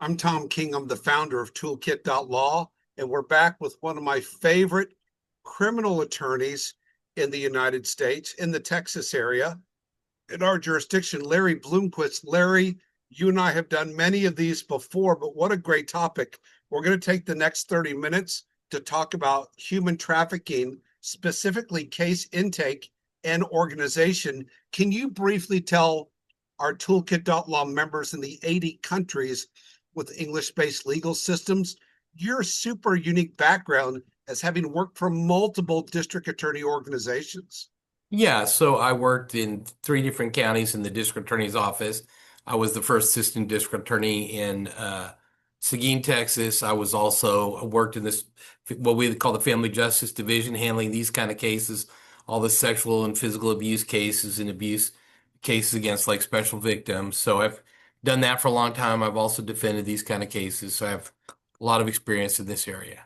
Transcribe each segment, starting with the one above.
I'm Tom King. I'm the founder of Toolkit.law, and we're back with one of my favorite criminal attorneys in the United States, in the Texas area, in our jurisdiction, Larry Bloomquist. Larry, you and I have done many of these before, but what a great topic. We're going to take the next 30 minutes to talk about human trafficking, specifically case intake and organization. Can you briefly tell our Toolkit.law members in the 80 countries with English-based legal systems, your super unique background as having worked for multiple district attorney organizations? Yeah, so I worked in three different counties in the district attorney's office. I was the first assistant district attorney in Seguin, Texas. I was also worked in this what we call the Family Justice Division, handling these kind of cases, all the sexual and physical abuse cases and abuse cases against like special victims. So I've done that for a long time. I've also defended these kind of cases, so I have a lot of experience in this area.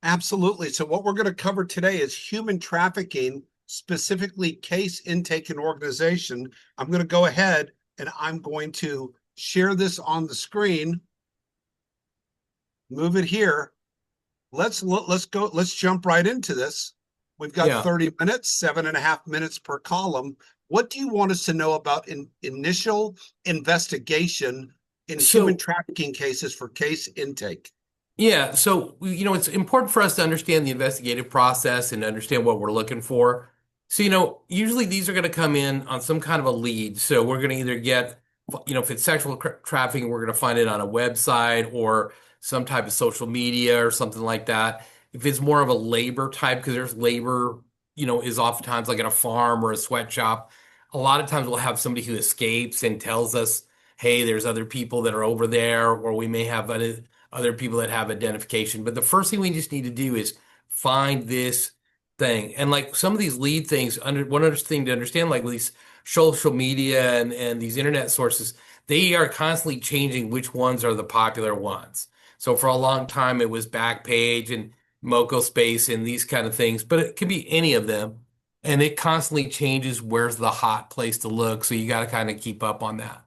Absolutely. So what we're going to cover today is human trafficking, specifically case intake and organization. I'm going to go ahead and I'm going to share this on the screen, move it here. Let's jump right into this. We've got Yeah. 30 minutes, 7.5 minutes per column. What do you want us to know about initial investigation in human So trafficking cases for case intake? Yeah, so it's important for us to understand the investigative process and understand what we're looking for. So, usually these are going to come in on some kind of a lead. So we're going to either get, if it's sexual trafficking, we're going to find it on a website or some type of social media or something like that. If it's more of a labor type, because there's labor, is oftentimes like at a farm or a sweatshop. A lot of times we'll have somebody who escapes and tells us, hey, there's other people that are over there, or we may have other people that have identification. But the first thing we just need to do is find this thing. And like some of these lead things, one other thing to understand, like with these social media and these internet sources, they are constantly changing which ones are the popular ones. So for a long time, it was Backpage and Moco Space and these kind of things, but it could be any of them. And it constantly changes where's the hot place to look. So you got to kind of keep up on that.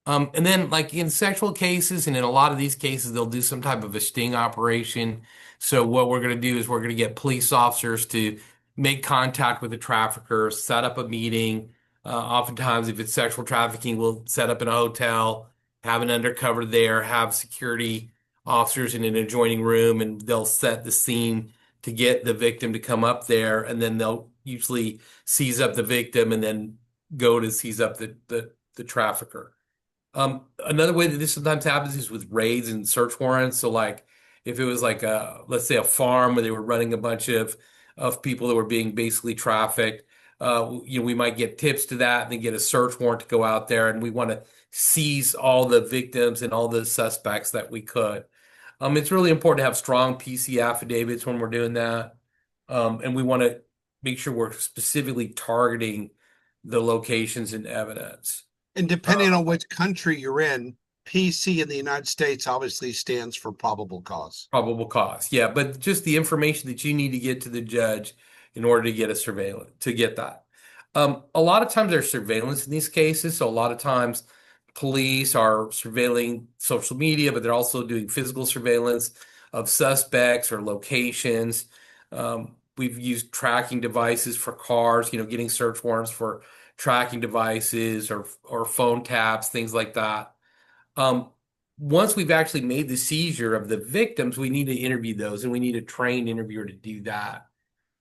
And then, like in sexual cases, and in a lot of these cases, they'll do some type of a sting operation. So, what we're going to do is we're going to get police officers to make contact with the trafficker, set up a meeting. Oftentimes, if it's sexual trafficking, we'll set up in a hotel, have an undercover there, have security officers in an adjoining room, and they'll set the scene to get the victim to come up there. And then they'll usually seize up the victim and then go to seize up the trafficker. Another way that this sometimes happens is with raids and search warrants. So like if it was like let's say a farm where they were running a bunch of people that were being basically trafficked, we might get tips to that and then get a search warrant to go out there and we want to seize all the victims and all the suspects that we could. It's really important to have strong PC affidavits when we're doing that. And we want to make sure we're specifically targeting the locations and evidence. And depending on which country you're in, PC in the United States obviously stands for probable cause. Probable cause. Yeah, but just the information that you need to get to the judge in order to get a surveillance, to get that. A lot of times there's surveillance in these cases. So a lot of times police are surveilling social media, but they're also doing physical surveillance of suspects or locations. We've used tracking devices for cars, getting search warrants for tracking devices or phone taps, things like that. Um, Once we've actually made the seizure of the victims, we need to interview those, and we need a trained interviewer to do that.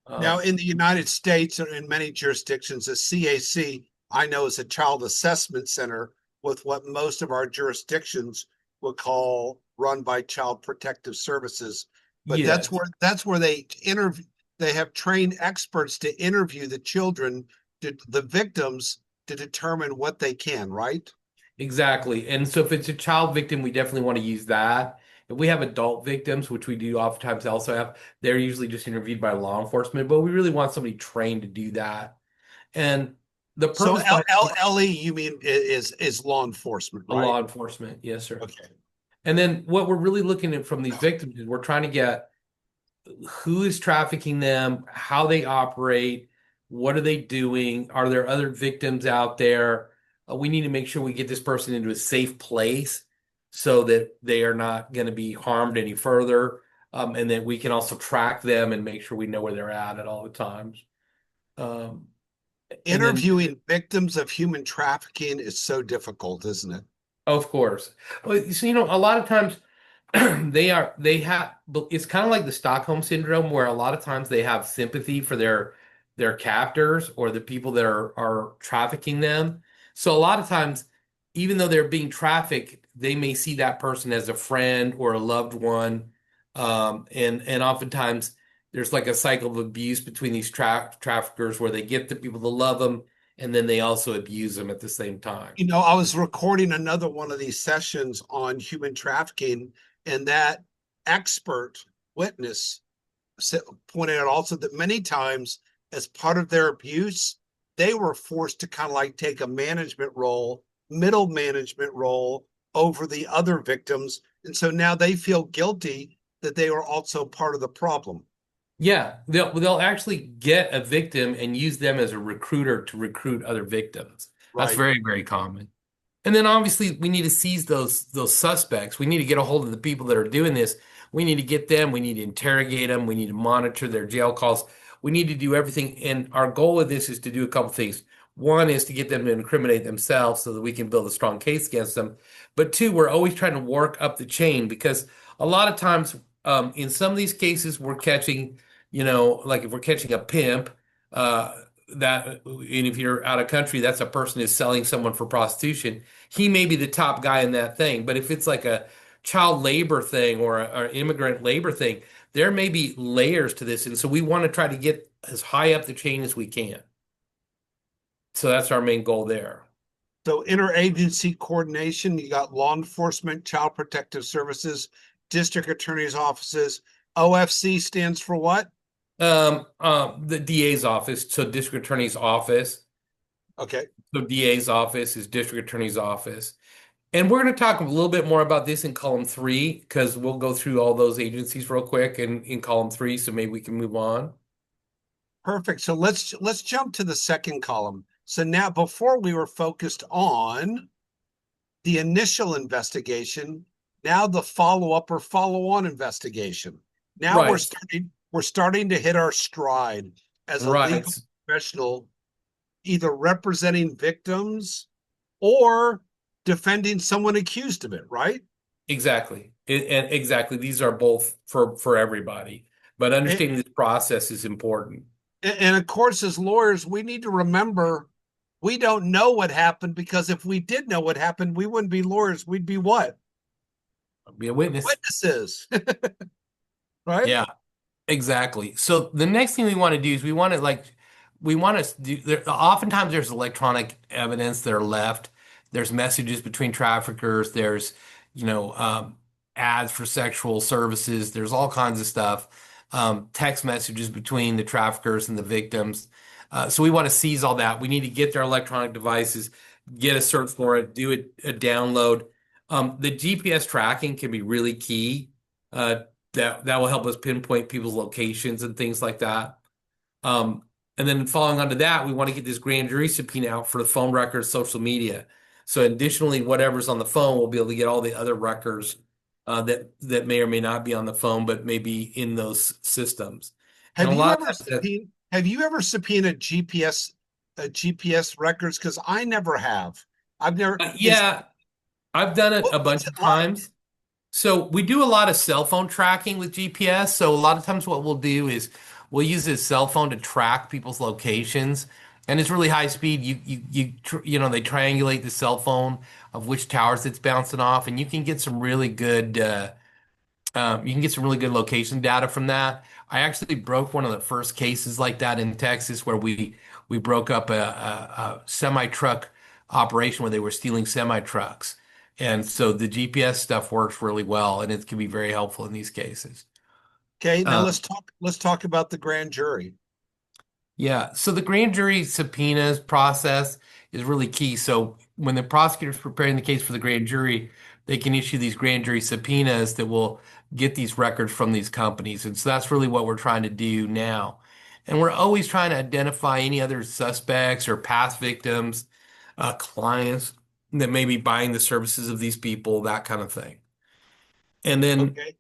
Now, Um, in the United States and in many jurisdictions, a CAC, I know, is a child assessment center with what most of our jurisdictions would call run by Child Protective Services. But yes, that's where they interview. They have trained experts to interview the children, the victims, to determine what they can. Right? exactly. And so if it's a child victim, we definitely want to use that. If we have adult victims, which we do oftentimes also have, they're usually just interviewed by law enforcement, but we really want somebody trained to do that. And the So purpose behind LE, you mean is law enforcement, a right? law enforcement, yes, sir. Okay. And then what we're really looking at from these victims is we're trying to get who is trafficking them, how they operate, what are they doing, are there other victims out there? We need to make sure we get this person into a safe place so that they are not going to be harmed any further. And that we can also track them and make sure we know where they're at all the times. Um, and then, Interviewing victims of human trafficking is so difficult, isn't it? of course, well, so, a lot of times they have, it's kind of like the Stockholm syndrome where a lot of times they have sympathy for their captors or the people that are trafficking them. So a lot of times, even though they're being trafficked, they may see that person as a friend or a loved one. And oftentimes there's like a cycle of abuse between these traffickers where they get the people to love them and then they also abuse them at the same time. I was recording another one of these sessions on human trafficking, and that expert witness pointed out also that many times, as part of their abuse, they were forced to kind of like take a management role, middle management role over the other victims. And so now they feel guilty that they were also part of the problem. Yeah, they'll actually get a victim and use them as a recruiter to recruit other victims. That's Right. very, very common. And then obviously we need to seize those suspects. We need to get a hold of the people that are doing this. We need to get them. We need to interrogate them. We need to monitor their jail calls. We need to do everything. And our goal with this is to do a couple things. One is to get them to incriminate themselves so that we can build a strong case against them. But two, we're always trying to work up the chain because a lot of times in some of these cases we're catching, like if we're catching a pimp, and if you're out of country, that's a person who's selling someone for prostitution. He may be the top guy in that thing, but if it's like a child labor thing or an immigrant labor thing, there may be layers to this, and so we want to try to get as high up the chain as we can. So that's our main goal there. So interagency coordination, you got law enforcement, child protective services, district attorney's offices. OFC stands for what? The DA's office, so district attorney's office. Okay. So DA's office is district attorney's office. And we're going to talk a little bit more about this in column 3 because we'll go through all those agencies real quick in column 3, so maybe we can move on. Perfect. So let's jump to the second column. So now before we were focused on the initial investigation, now the follow-up or follow-on investigation. Now we're Right, starting to hit our stride as a legal right, professional, either representing victims or defending someone accused of it, right? exactly. And exactly, these are both for everybody. But And, understanding this process is important. and of course, as lawyers, we need to remember we don't know what happened, because if we did know what happened, we wouldn't be lawyers. We'd be what? Be a witness. Witnesses, right? Yeah. Exactly. So the next thing we want to do is we want to do oftentimes there's electronic evidence that are left. There's messages between traffickers. There's, you know, ads for sexual services. There's all kinds of stuff. Text messages between the traffickers and the victims. So we want to seize all that. We need to get their electronic devices, get a search warrant, do a download. The GPS tracking can be really key. That will help us pinpoint people's locations and things like that. Um, and then following on to that, we want to get this grand jury subpoena out for the phone records, social media. So additionally, whatever's on the phone, we'll be able to get all the other records that may or may not be on the phone, but may be in those systems. And Have a you lot ever of that, subpoenaed? Have you ever subpoenaed GPS records? Because I never have. I've never. Is yeah, I've done it a what's bunch it of like? times. So we do a lot of cell phone tracking with GPS. So a lot of times what we'll do is we'll use his cell phone to track people's locations, and it's really high speed. They triangulate the cell phone of which towers it's bouncing off, and you can get some really good location data from that. I actually broke one of the first cases like that in Texas where we broke up a semi truck operation where they were stealing semi trucks. And so the GPS stuff works really well and it can be very helpful in these cases. Okay, now Um, let's talk about the grand jury. Yeah, so the grand jury subpoenas process is really key. So when the prosecutor's preparing the case for the grand jury, they can issue these grand jury subpoenas that will get these records from these companies. And so that's really what we're trying to do now. And we're always trying to identify any other suspects or past victims, clients that may be buying the services of these people, that kind of thing. And then Okay.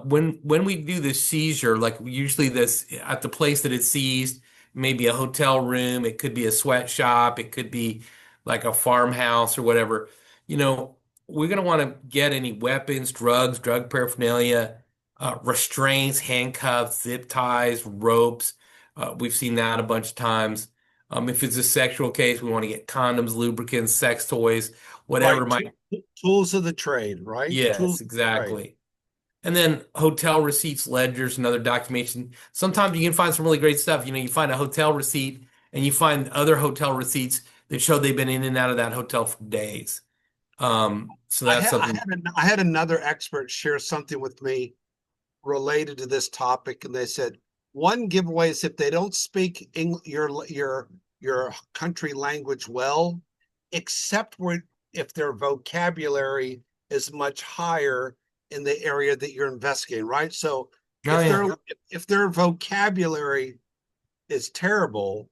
when we do this seizure, like usually this at the place that it's seized, maybe a hotel room, it could be a sweatshop, it could be like a farmhouse or whatever. You know, we're going to want to get any weapons, drugs, drug paraphernalia, restraints, handcuffs, zip ties, ropes. We've seen that a bunch of times. If it's a sexual case, we want to get condoms, lubricants, sex toys, whatever Right. might. Tools of the trade, right? Tools Yes, of the trade. exactly. And then hotel receipts, ledgers, and other documentation. Sometimes you can find some really great stuff. You know, you find a hotel receipt and you find other hotel receipts that show they've been in and out of that hotel for days. So I that's had I something. had I had another expert share something with me related to this topic, and they said one giveaway is if they don't speak your country language well, except where if their vocabulary is much higher in the area that you're investigating, right? So Oh yeah. if their vocabulary is terrible,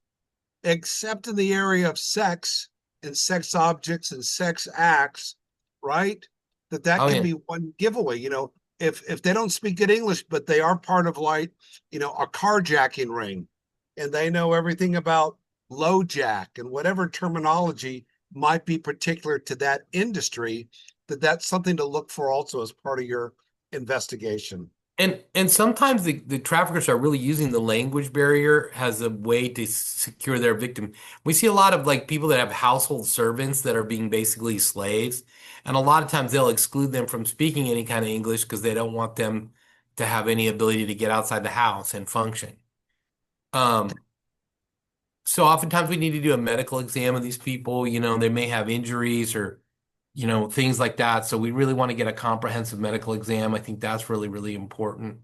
except in the area of sex and sex objects and sex acts, right? That Oh can yeah. be one giveaway. If they don't speak good English, but they are part of like, a carjacking ring, and they know everything about low jack and whatever terminology might be particular to that industry, that's something to look for also as part of your investigation. And sometimes the traffickers are really using the language barrier as a way to secure their victim. We see a lot of like people that have household servants that are being basically slaves, and a lot of times they'll exclude them from speaking any kind of English because they don't want them to have any ability to get outside the house and function. Um, so oftentimes we need to do a medical exam of these people. You know, they may have injuries or, things like that. So we really want to get a comprehensive medical exam. I think that's really, really important.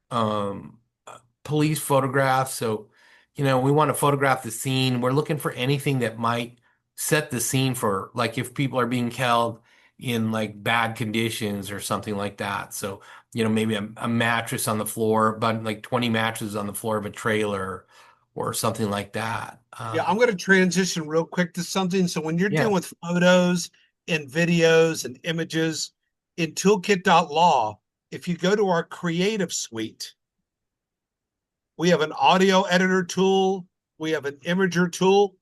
um, Police photographs. So, we want to photograph the scene. We're looking for anything that might set the scene for, like, if people are being held in like bad conditions or something like that. So, maybe a mattress on the floor, but like 20 mattresses on the floor of a trailer or something like that. Yeah, I'm going to transition real quick to something. So when you're dealing Yeah. with photos and videos and images in Toolkit.law, if you go to our creative suite, we have an audio editor tool, we have an imager tool,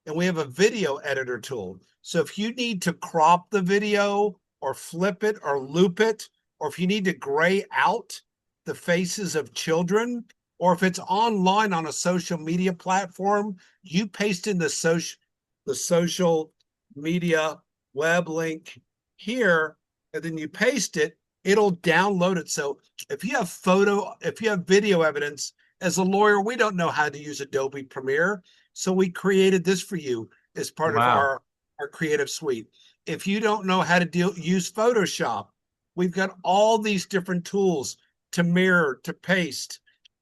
and we have a video editor tool. So if you need to crop the video or flip it or loop it, or if you need to gray out the faces of children, or if it's online on a social media platform, you paste in the social media web link here, and then you paste it, it'll download it. So if you have video evidence, as a lawyer, we don't know how to use Adobe Premiere. So we created this for you as part of Wow. our creative suite. If you don't know how to use Photoshop, we've got all these different tools to mirror, to paste,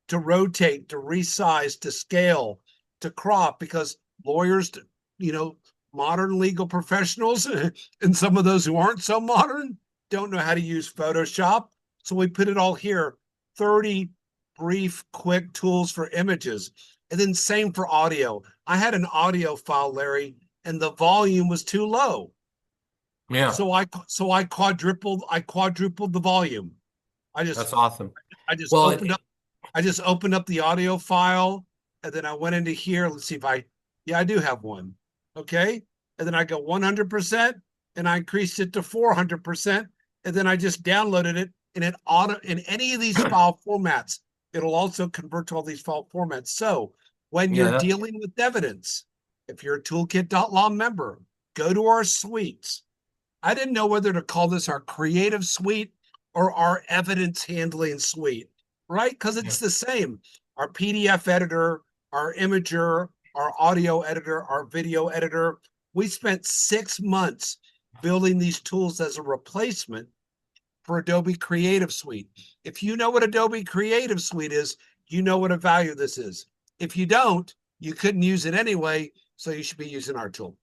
to rotate, to resize, to scale, to crop, because lawyers, you know, modern legal professionals, and some of those who aren't so modern don't know how to use Photoshop. So we put it all here 30 brief, quick tools for images. And then same for audio. I had an audio file, Larry, and the volume was too low. Yeah. So I quadrupled the volume. I just That's awesome. I just Well, opened up I just opened up the audio file, and then I went into here. Let's see if yeah, I do have one. Okay. And then I go 100%, and I increased it to 400%. And then I just downloaded it, and in any of these file formats, it'll also convert to all these file formats. So when you're yeah, dealing with evidence, if you're a Toolkit.law member, go to our suites. I didn't know whether to call this our creative suite or our evidence handling suite, right? Because yeah. it's the same. Our PDF editor, our imager, our audio editor, our video editor. We spent 6 months building these tools as a replacement for Adobe Creative Suite. If you know what Adobe Creative Suite is, you know what a value this is. If you don't, you couldn't use it anyway, so you should be using our tool.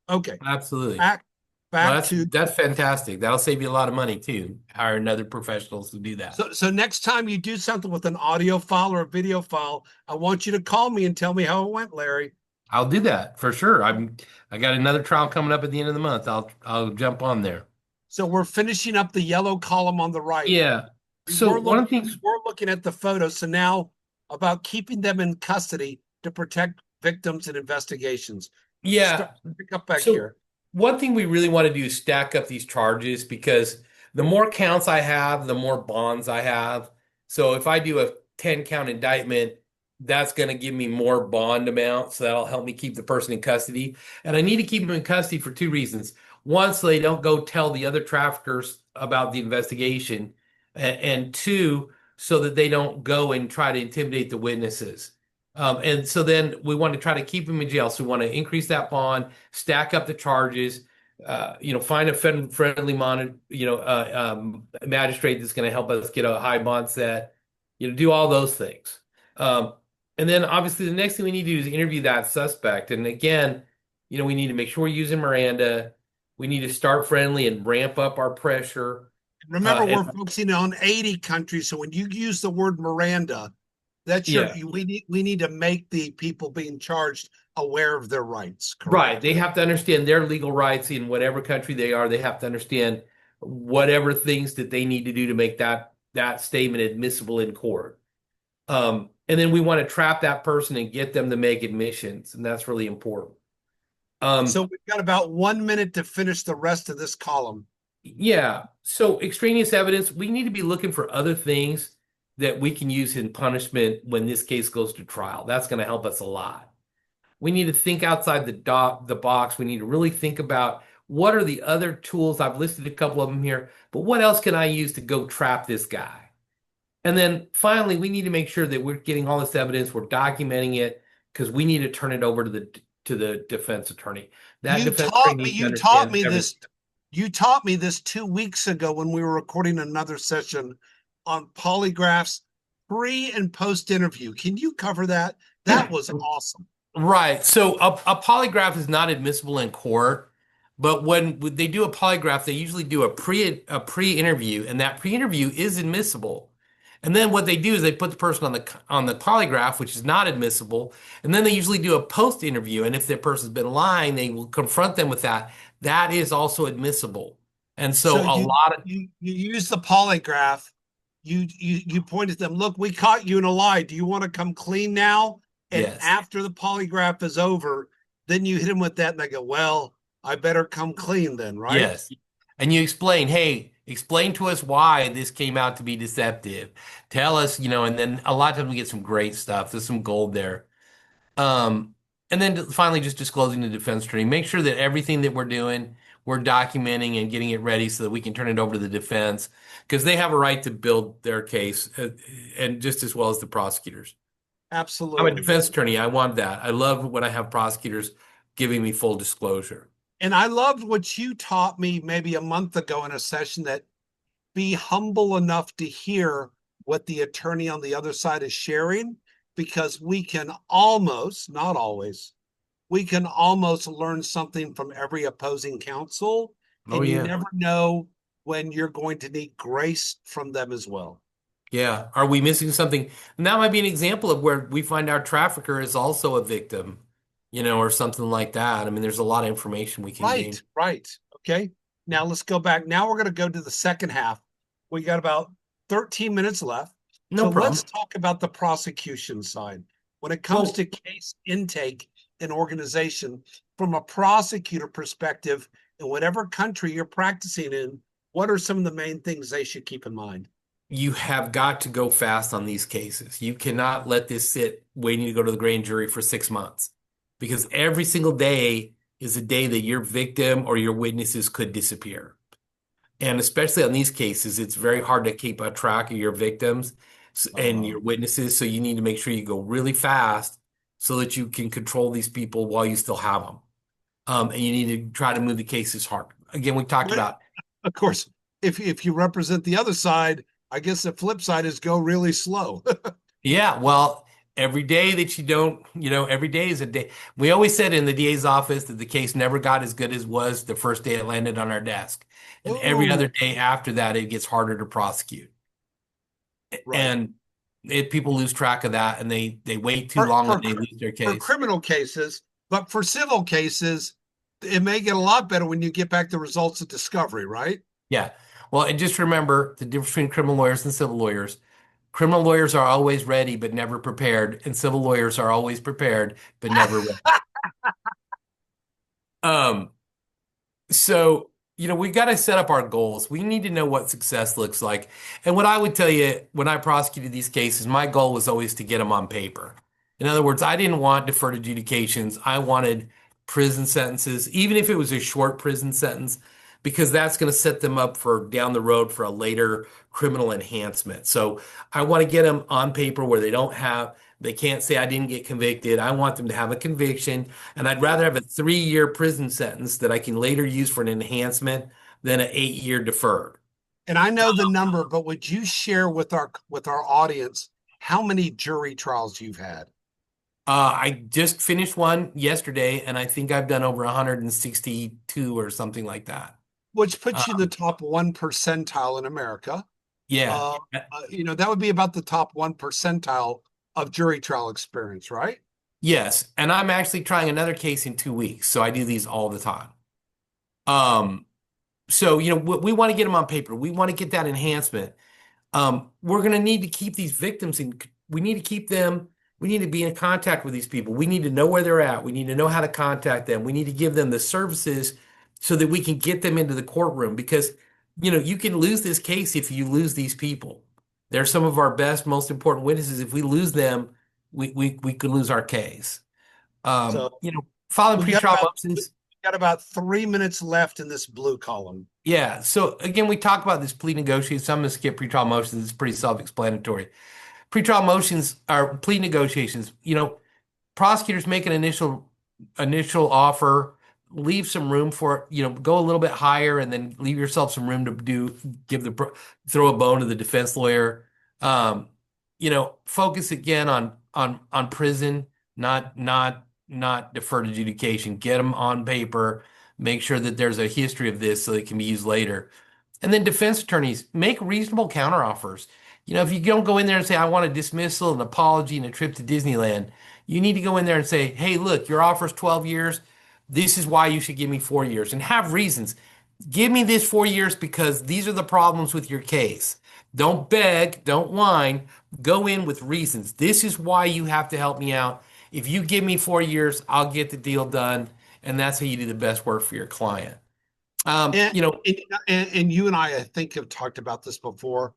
Okay, Absolutely. back Well, back that's to that's fantastic. That'll save you a lot of money too. Hiring other professionals to do that. so next time you do something with an audio file or a video file, I want you to call me and tell me how it went, Larry. I'll do that for sure. I got another trial coming up at the end of the month. I'll jump on there. So we're finishing up the yellow column on the right. Yeah. So We're one of looking the things, we're looking at the photos. So now about keeping them in custody to protect victims and investigations. Start yeah. pick up back So here. one thing we really want to do is stack up these charges because the more counts I have, the more bonds I have. So if I do a 10 count indictment, that's going to give me more bond amount. So that'll help me keep the person in custody. And I need to keep them in custody for two reasons. One, so they don't go tell the other traffickers about the investigation. And two, so that they don't go and try to intimidate the witnesses. And so then we want to try to keep them in jail. So we want to increase that bond, stack up the charges, find a friendly magistrate that's going to help us get a high bond set, do all those things. Um, and then obviously the next thing we need to do is interview that suspect. And again, we need to make sure we're using Miranda. We need to start friendly and ramp up our pressure. Remember, And we're focusing on 80 countries. So when you use the word Miranda, that's yeah, we need to make the people being charged aware of their rights. right. Correct. They have to understand their legal rights in whatever country they are. They have to understand whatever things that they need to do to make that statement admissible in court. And then we want to trap that person and get them to make admissions, and that's really important. So Um, we've got about 1 minute to finish the rest of this column. yeah. So extraneous evidence, we need to be looking for other things that we can use in punishment when this case goes to trial. That's going to help us a lot. We need to think outside the box. We need to really think about what are the other tools. I've listed a couple of them here, but what else can I use to go trap this guy? And then finally, we need to make sure that we're getting all this evidence, we're documenting it, because we need to turn it over to the defense attorney. That You defense taught attorney me, needs to you taught understand me everything. this, you taught me this 2 weeks ago when we were recording another session on polygraphs pre and post interview. Can you cover that? That was awesome. Right. So a polygraph is not admissible in court, but when they do a polygraph, they usually do a pre-interview, and that pre-interview is admissible. And then what they do is they put the person on the polygraph, which is not admissible, and then they usually do a post-interview. And if that person's been lying, they will confront them with that. That is also admissible. And so So a you lot of you use the polygraph. You pointed them, look, we caught you in a lie. Do you want to come clean now? And yes. after the polygraph is over, then you hit them with that and they go, well, I better come clean then, right? Yes. And you explain, hey, explain to us why this came out to be deceptive. Tell us, and then a lot of times we get some great stuff. There's some gold there. Um, and then finally just disclosing the defense attorney. Make sure that everything that we're doing, we're documenting and getting it ready so that we can turn it over to the defense because they have a right to build their case and just as well as the prosecutors. I'm a Absolutely. defense attorney. I want that. I love when I have prosecutors giving me full disclosure. And I loved what you taught me maybe a month ago in a session that be humble enough to hear what the attorney on the other side is sharing, because we can almost, not always, we can almost learn something from every opposing counsel. Oh, And you yeah. never know when you're going to need grace from them as well. Yeah. Are we missing something? And that might be an example of where we find our trafficker is also a victim, or something like that. I mean, there's a lot of information we can Right, gain. right. Okay. Now let's go back. Now we're going to go to the second half. We got about 13 minutes left. No So let's problem. talk about the prosecution side. When it comes Well, to case intake and organization, from a prosecutor perspective, in whatever country you're practicing in, what are some of the main things they should keep in mind? you have got to go fast on these cases. You cannot let this sit waiting to go to the grand jury for 6 months because every single day is a day that your victim or your witnesses could disappear. And especially on these cases, it's very hard to keep a track of your victims and Uh, your witnesses. So you need to make sure you go really fast so that you can control these people while you still have them. And you need to try to move the cases hard. Again, we talked but about, of course, if you represent the other side, I guess the flip side is go really slow. yeah, well, every day that you don't, every day is a day. We always said in the DA's office that the case never got as good as was the first day it landed on our desk. And every other Oh, day after that, it gets harder to prosecute. right. And people lose track of that and they wait too For long and for they lose their for case. criminal cases, But for civil cases, it may get a lot better when you get back the results of discovery, right? Yeah. Well, and just remember the difference between criminal lawyers and civil lawyers. Criminal lawyers are always ready but never prepared, and civil lawyers are always prepared but never ready. Um, So, we got to set up our goals. We need to know what success looks like. And what I would tell you when I prosecuted these cases, my goal was always to get them on paper. In other words, I didn't want deferred adjudications. I wanted prison sentences, even if it was a short prison sentence, because that's going to set them up for down the road for a later criminal enhancement. So I want to get them on paper where they can't say I didn't get convicted. I want them to have a conviction. And I'd rather have a 3-year prison sentence that I can later use for an enhancement than an 8-year deferred. And I know the number, but would you share with our audience how many jury trials you've had? I just finished one yesterday, and I think I've done over 162 or something like that. Which Uh, puts you in the top 1 percentile in America. yeah. Uh, that would be about the top 1 percentile of jury trial experience, right? Yes. And I'm actually trying another case in 2 weeks, so I do these all the time. Um, so, we want to get them on paper. We want to get that enhancement. We're going to need to keep these victims we need to keep them, we need to be in contact with these people. We need to know where they're at. We need to know how to contact them. We need to give them the services so that we can get them into the courtroom because, you can lose this case if you lose these people. They're some of our best, most important witnesses. If we lose them, we could lose our case. So Filing we got pretrial about we motions. got about 3 minutes left in this blue column. Yeah. So again, we talk about this plea negotiation. So I'm going to skip pretrial motions. It's pretty self-explanatory. Pretrial motions are plea negotiations. Prosecutors make an initial offer, leave some room for it, go a little bit higher and then leave yourself some room to throw a bone to the defense lawyer. Focus again on prison, not deferred adjudication. Get them on paper. Make sure that there's a history of this so it can be used later. And then defense attorneys make reasonable counteroffers. If you don't go in there and say, I want a dismissal, an apology, and a trip to Disneyland, you need to go in there and say, hey, look, your offer's 12 years. This is why you should give me 4 years and have reasons. Give me this 4 years because these are the problems with your case. Don't beg, don't whine. Go in with reasons. This is why you have to help me out. If you give me 4 years, I'll get the deal done. And that's how you do the best work for your client. Um, And, you know, and you and I think, have talked about this before.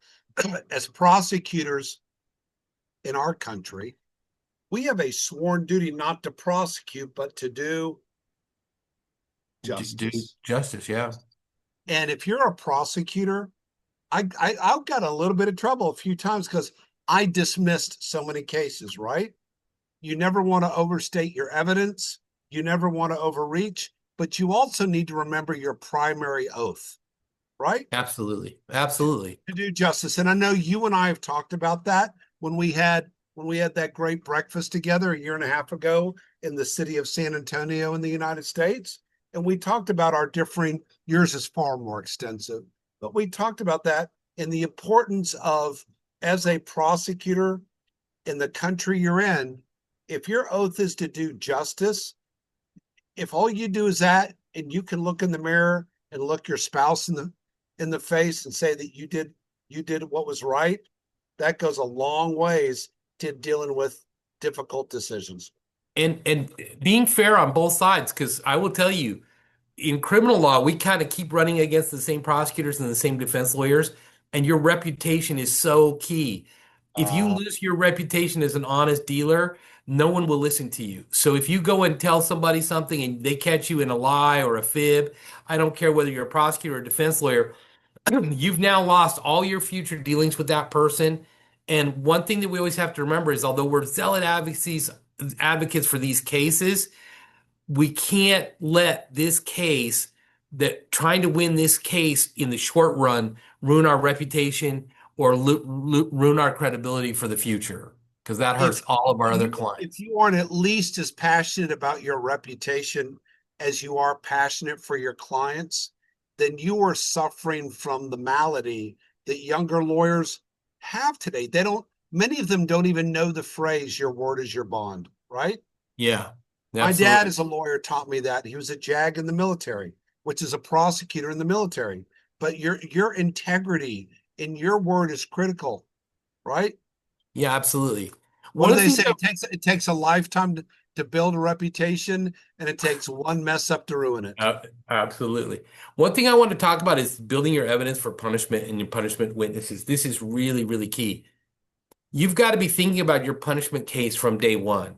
As prosecutors in our country, we have a sworn duty not to prosecute, but to do do justice. justice, yeah. And if you're a prosecutor, I've got a little bit of trouble a few times because I dismissed so many cases, right? You never want to overstate your evidence. You never want to overreach, but you also need to remember your primary oath, right? Absolutely. Absolutely. To do justice. And I know you and I have talked about that when we had that great breakfast together a year and a half ago in the city of San Antonio in the United States. And we talked about our differing, yours is far more extensive, but we talked about that and the importance of, as a prosecutor in the country you're in, if your oath is to do justice, if all you do is that, and you can look in the mirror and look your spouse in the face and say that you did what was right, that goes a long ways to dealing with difficult decisions. And being fair on both sides, because I will tell you, in criminal law, we kind of keep running against the same prosecutors and the same defense lawyers, and your reputation is so key. If you Uh, lose your reputation as an honest dealer, no one will listen to you. So if you go and tell somebody something and they catch you in a lie or a fib, I don't care whether you're a prosecutor or a defense lawyer, you've now lost all your future dealings with that person. And one thing that we always have to remember is although we're zealot advocates for these cases, we can't let this case that trying to win this case in the short run ruin our reputation or ruin our credibility for the future because that hurts if all of our other if clients. you aren't at least as passionate about your reputation as you are passionate for your clients, then you are suffering from the malady that younger lawyers have today. Many of them don't even know the phrase, your word is your bond, right? Yeah. My dad, Absolutely. as a lawyer, taught me that. He was a JAG in the military, which is a prosecutor in the military. But your integrity in your word is critical, right? Yeah, absolutely. What One do of the they things say? that It takes a lifetime to build a reputation, and it takes one mess up to ruin it. Absolutely. One thing I want to talk about is building your evidence for punishment and your punishment witnesses. This is really, really key. You've got to be thinking about your punishment case from day one.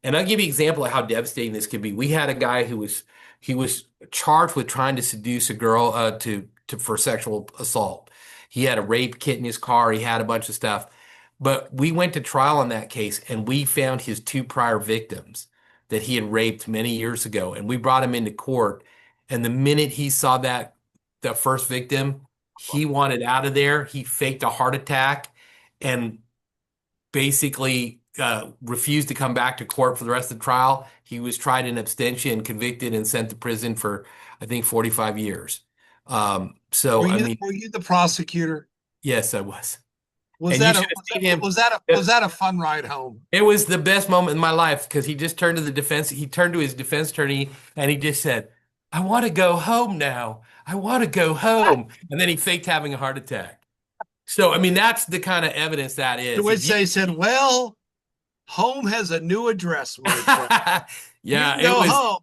And I'll give you an example of how devastating this could be. We had a guy who was he was charged with trying to seduce a girl to for sexual assault. He had a rape kit in his car. He had a bunch of stuff. But we went to trial on that case and we found his two prior victims that he had raped many years ago. And we brought him into court. And the minute he saw the first victim, he wanted out of there. He faked a heart attack and basically refused to come back to court for the rest of the trial. He was tried in abstention, convicted, and sent to prison for, I think, 45 years. Were I you mean, were you the prosecutor? yes, I was. Was And you that a should have was seen that him. was that a was that a fun ride home? It was the best moment in my life because he just turned to the defense. He turned to his defense attorney and he just said, I want to go home now. I want to go home. And then he faked having a heart attack. So, I mean, that's the kind of evidence that To is. If which you, they said, "Well, home has a new address, my friend. You yeah, can go home,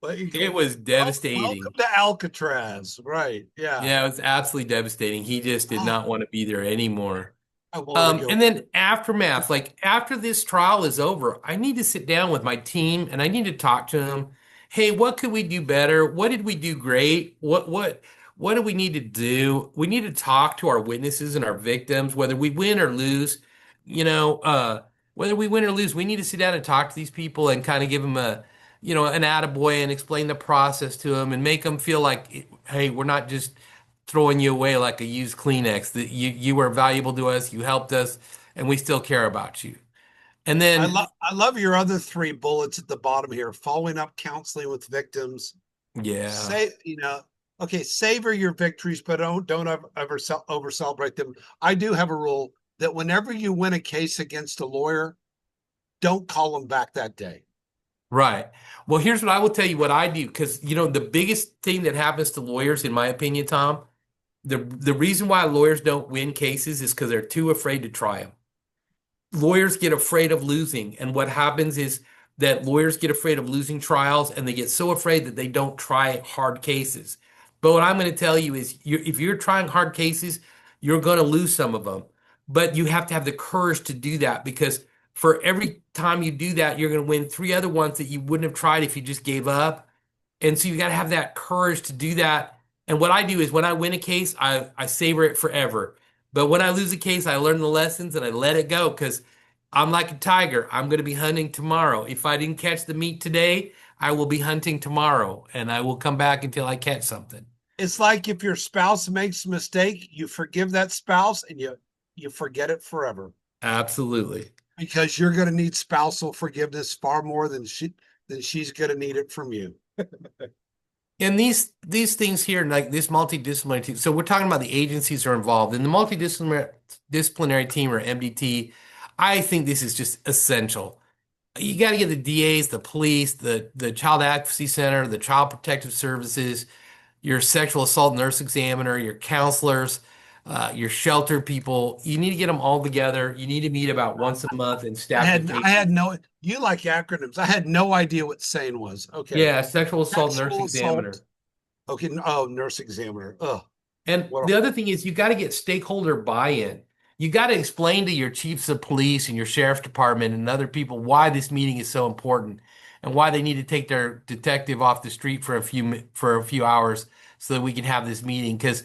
but it was welcome devastating. to Alcatraz." Right? Yeah. Yeah, it was absolutely devastating. He just did Oh, not want to be there anymore. I want to go. And then aftermath, like after this trial is over, I need to sit down with my team and I need to talk to them. Hey, what could we do better? What did we do great? What do we need to do? We need to talk to our witnesses and our victims, whether we win or lose. You know, whether we win or lose, we need to sit down and talk to these people and kind of give them an attaboy and explain the process to them and make them feel like, hey, we're not just throwing you away like a used Kleenex. That you were valuable to us, you helped us, and we still care about you. And then, I love your other three bullets at the bottom here. Following up counseling with victims. yeah, Say, okay, savor your victories, but don't ever over celebrate them. I do have a rule that whenever you win a case against a lawyer, don't call them back that day. right. Well, here's what I will tell you what I do because the biggest thing that happens to lawyers, in my opinion, Tom, the reason why lawyers don't win cases is because they're too afraid to try them. Lawyers get afraid of losing. And what happens is that lawyers get afraid of losing trials and they get so afraid that they don't try hard cases. But what I'm going to tell you is if you're trying hard cases, you're going to lose some of them. But you have to have the courage to do that because for every time you do that, you're going to win three other ones that you wouldn't have tried if you just gave up. And so you got to have that courage to do that. And what I do is when I win a case, I savor it forever. But when I lose a case, I learn the lessons and I let it go because I'm like a tiger. I'm going to be hunting tomorrow. If I didn't catch the meat today, I will be hunting tomorrow and I will come back until I catch something. It's like if your spouse makes a mistake, you forgive that spouse and you forget it forever Absolutely. because you're going to need spousal forgiveness far more than she's going to need it from you. And these things here, like this multidisciplinary team. So we're talking about the agencies are involved in the multidisciplinary team or MDT. I think this is just essential. You got to get the DAs, the police, the Child Advocacy Center, the Child Protective Services, your sexual assault nurse examiner, your counselors, your shelter people. You need to get them all together. You need to meet about once a month and staff your I cases. had no, you like acronyms. I had no idea what SANE was. Okay. Yeah, sexual assault nurse Sexual assault. examiner. Okay. Oh, nurse examiner. Oh, And what the other thing is you got to get stakeholder buy-in. You got to explain to your chiefs of police and your sheriff's department and other people why this meeting is so important and why they need to take their detective off the street for a few hours so that we can have this meeting because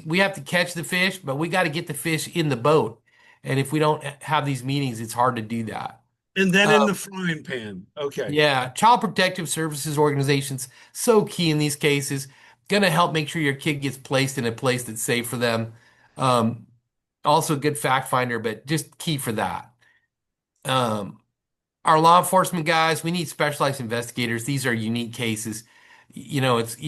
we have to catch the fish, but we got to get the fish in the boat. And if we don't have these meetings, it's hard to do that. and then in Uh, the frying pan. Okay. yeah, Child Protective Services organizations, so key in these cases. Going to help make sure your kid gets placed in a place that's safe for them. Um, Also, a good fact finder, but just key for that. Um, our law enforcement guys, we need specialized investigators. These are unique cases. You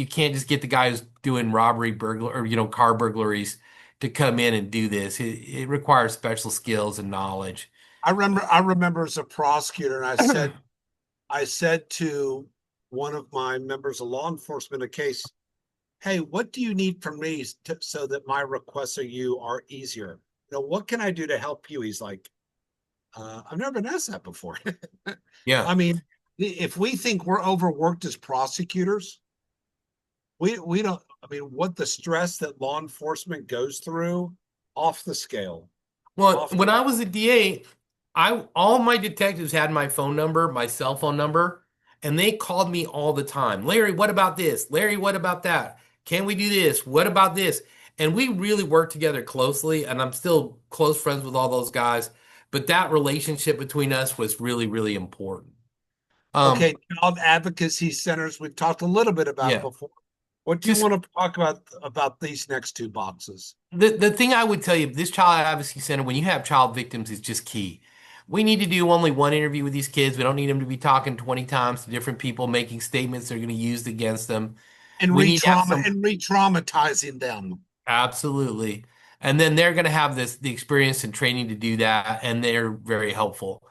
can't just get the guy who's doing robbery, burglar, or car burglaries to come in and do this. It requires special skills and knowledge. I remember as a prosecutor, and I said, I said to one of my members of law enforcement a case, hey, what do you need from me so that my requests of you are easier? What can I do to help you? He's like, I've never been asked that before. Yeah. I mean, if we think we're overworked as prosecutors, we don't. I mean, what the stress that law enforcement goes through, off the scale, Well, off. when I was a DA, I all my detectives had my phone number, my cell phone number, and they called me all the time. Larry, what about this? Larry, what about that? Can we do this? What about this? And we really worked together closely, and I'm still close friends with all those guys. But that relationship between us was really, really important. Um, Okay, child advocacy centers we've talked a little bit about yeah, before. What do you just want to talk about these next two boxes? the thing I would tell you, this child advocacy center, when you have child victims, is just key. We need to do only one interview with these kids. We don't need them to be talking 20 times to different people, making statements they're going to use against them. And We need to have some, re-traumatizing them. absolutely. And then they're going to have the experience and training to do that, and they're very helpful.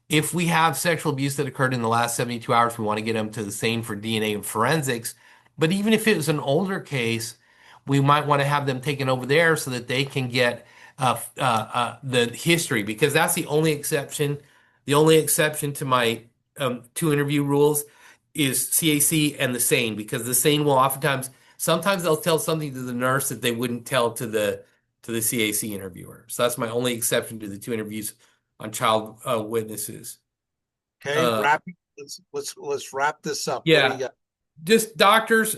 If we have sexual abuse that occurred in the last 72 hours, we want to get them to the scene for DNA and forensics. But even if it was an older case, we might want to have them taken over there so that they can get the history, because that's the only exception. The only exception to my two interview rules is CAC and the SANE, because the SANE will oftentimes, sometimes they'll tell something to the nurse that they wouldn't tell to the CAC interviewer. So that's my only exception to the two interviews on child witnesses. Okay, Uh, let's wrap this up. What do you yeah, got? just doctors,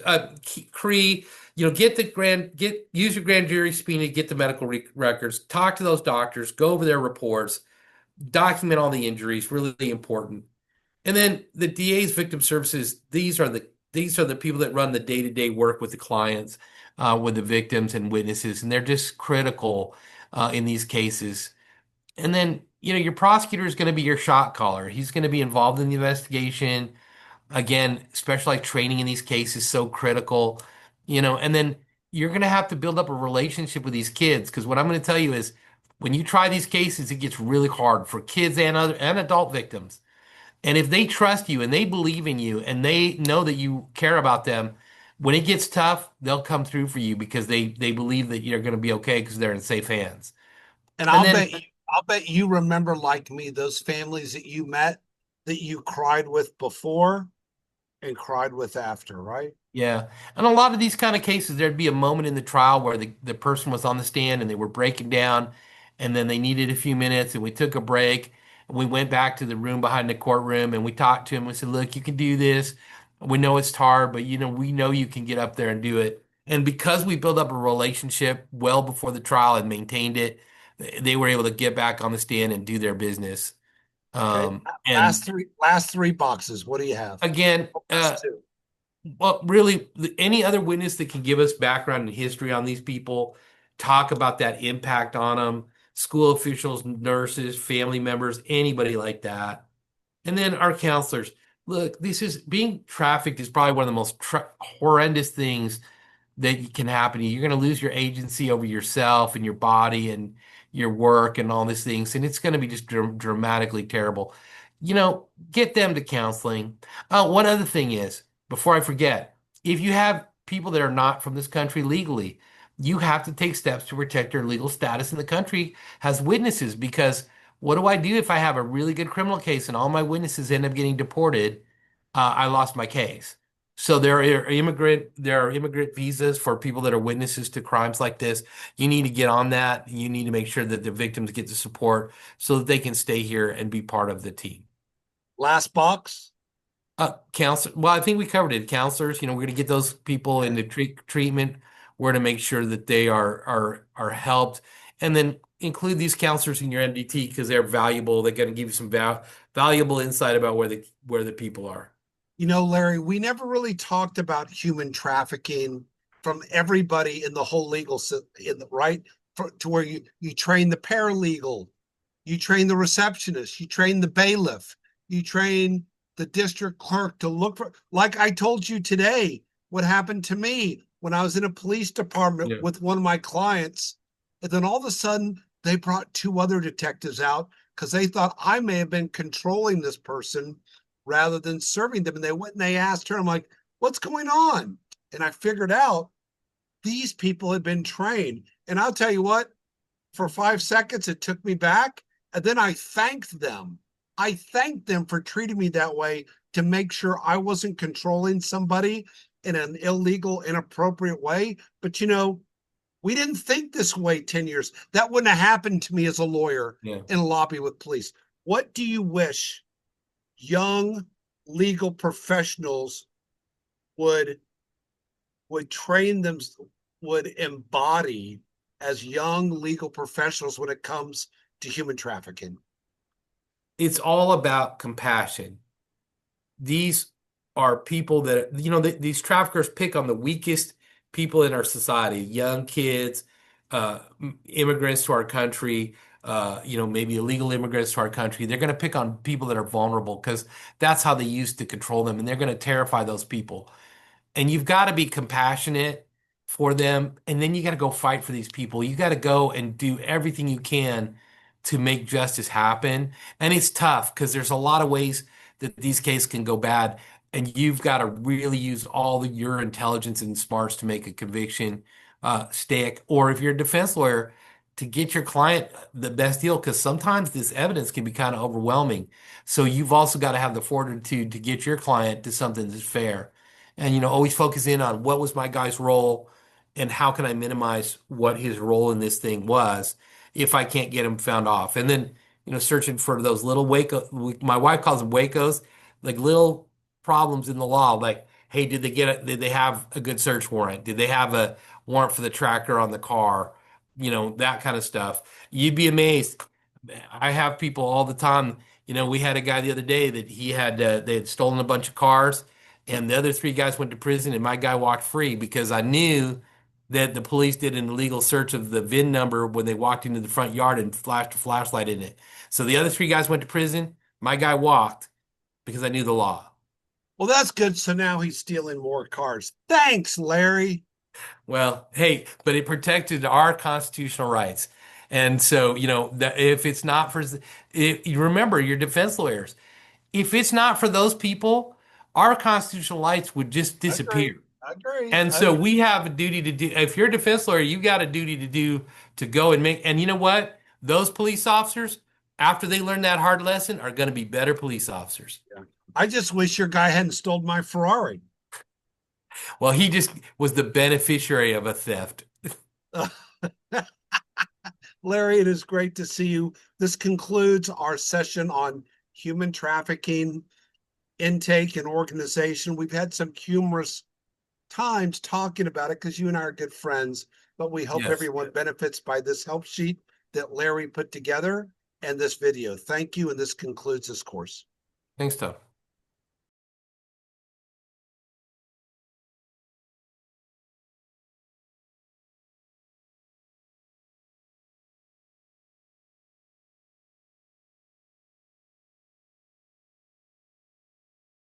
Cree, use your grand jury subpoena, get the medical records, talk to those doctors, go over their reports, document all the injuries, really important. And then the DA's victim services, these are the people that run the day-to-day work with the clients, with the victims and witnesses, and they're just critical in these cases. And then, your prosecutor is going to be your shot caller. He's going to be involved in the investigation. Again, specialized training in these cases is so critical, and then you're going to have to build up a relationship with these kids. Because what I'm going to tell you is when you try these cases, it gets really hard for kids and other and adult victims. And if they trust you and they believe in you and they know that you care about them, when it gets tough, they'll come through for you because they believe that you're going to be okay because they're in safe hands. And And then I'll bet you remember, like me, those families that you met that you cried with before and cried with after, right? Yeah. And a lot of these kind of cases, there'd be a moment in the trial where the person was on the stand and they were breaking down, and then they needed a few minutes, and we took a break and we went back to the room behind the courtroom and we talked to him. We said, look, you can do this. We know it's hard, but we know you can get up there and do it. And because we built up a relationship well before the trial and maintained it, they were able to get back on the stand and do their business. Okay. And Last three boxes. What do you have? again, Last two. well, really, any other witness that can give us background and history on these people, talk about that impact on them, school officials, nurses, family members, anybody like that. And then our counselors. Look, this is being trafficked is probably one of the most horrendous things that can happen to you. You're going to lose your agency over yourself and your body and your work and all these things. And it's going to be just dramatically terrible. Get them to counseling. One other thing is, before I forget, if you have people that are not from this country legally, you have to take steps to protect their legal status in the country as witnesses. Because what do I do if I have a really good criminal case and all my witnesses end up getting deported? I lost my case. So there are immigrant visas for people that are witnesses to crimes like this. You need to get on that. You need to make sure that the victims get the support so that they can stay here and be part of the team. Last box. Counselor. Well, I think we covered it. Counselors. We're going to get those people Okay. into treatment. We're going to make sure that they are helped, and then include these counselors in your MDT because they're valuable. They're going to give you some valuable insight about where the people are. Larry, we never really talked about human trafficking from everybody in the whole legal system, right? To where you train the paralegal, you train the receptionist, you train the bailiff, you train the district clerk to look for, like I told you today, what happened to me when I was in a police department Yeah. with one of my clients. And then all of a sudden, they brought two other detectives out because they thought I may have been controlling this person. rather than serving them. And they went and they asked her, I'm like, what's going on? And I figured out these people had been trained. And I'll tell you what, for 5 seconds, it took me back. And then I thanked them. I thanked them for treating me that way to make sure I wasn't controlling somebody in an illegal, inappropriate way. But we didn't think this way 10 years. That wouldn't have happened to me as a lawyer in a lobby with police. What do you wish young legal professionals would train them, would embody as young legal professionals when it comes to human trafficking? It's all about compassion. These are people that, these traffickers pick on the weakest people in our society, young kids, immigrants to our country, maybe illegal immigrants to our country. They're going to pick on people that are vulnerable because that's how they used to control them. And they're going to terrify those people. And you've got to be compassionate for them. And then you got to go fight for these people. You got to go and do everything you can to make justice happen. And it's tough because there's a lot of ways that these cases can go bad. And you've got to really use all your intelligence and smarts to make a conviction stick. Or if you're a defense lawyer, to get your client the best deal, because sometimes this evidence can be kind of overwhelming. So you've also got to have the fortitude to get your client to something that's fair. And always focus in on what was my guy's role and how can I minimize what his role in this thing was if I can't get him found off. And then, searching for those little Waco, my wife calls them Wacos, like little problems in the law, like, hey, did they have a good search warrant? Did they have a warrant for the tracker on the car? That kind of stuff. You'd be amazed. I have people all the time. We had a guy the other day that they had stolen a bunch of cars, and the other three guys went to prison, and my guy walked free because I knew that the police did an illegal search of the VIN number when they walked into the front yard and flashed a flashlight in it. So the other three guys went to prison. My guy walked because I knew the law. Well, that's good. So now he's stealing more cars. Thanks, Larry. Well, hey, but it protected our constitutional rights. And so, that if it's not for, if you remember your defense lawyers, if it's not for those people, our constitutional rights would just I agree. disappear. I agree. And so we have a duty to do, if you're a defense lawyer, you've got a duty to do, to go and make, and you know what? Those police officers, after they learn that hard lesson, are going to be better police officers. Yeah. I just wish your guy hadn't stolen my Ferrari. Well, he just was the beneficiary of a theft. Larry, it is great to see you. This concludes our session on human trafficking, intake, and organization. We've had some humorous times talking about it because you and I are good friends, but we hope Yes. everyone benefits by this help sheet that Larry put together and this video. Thank you, and this concludes this course. Thanks, Tom.